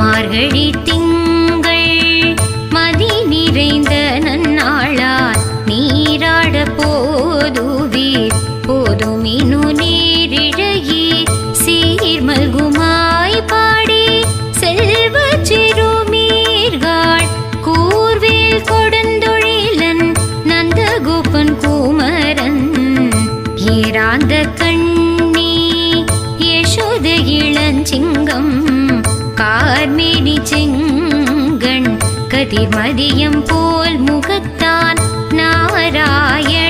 மார்கழி திங்கள் மதி நிறைந்த நன்னாளார் நீராட போதுவீர் போதுமினு நீரிழையே சீர்மல்குமாய் பாடி செல்வ சிறுமீர்கள் கூர்வேல் கொடுந்தொழிலன் நந்தகோபன் குமரன் ஏராந்த கண்ணி யசோத இளஞ்சிங்கம் கார்மேனி செங்கண் கதிர்மதியம் போல் முகத்தான் நாராயண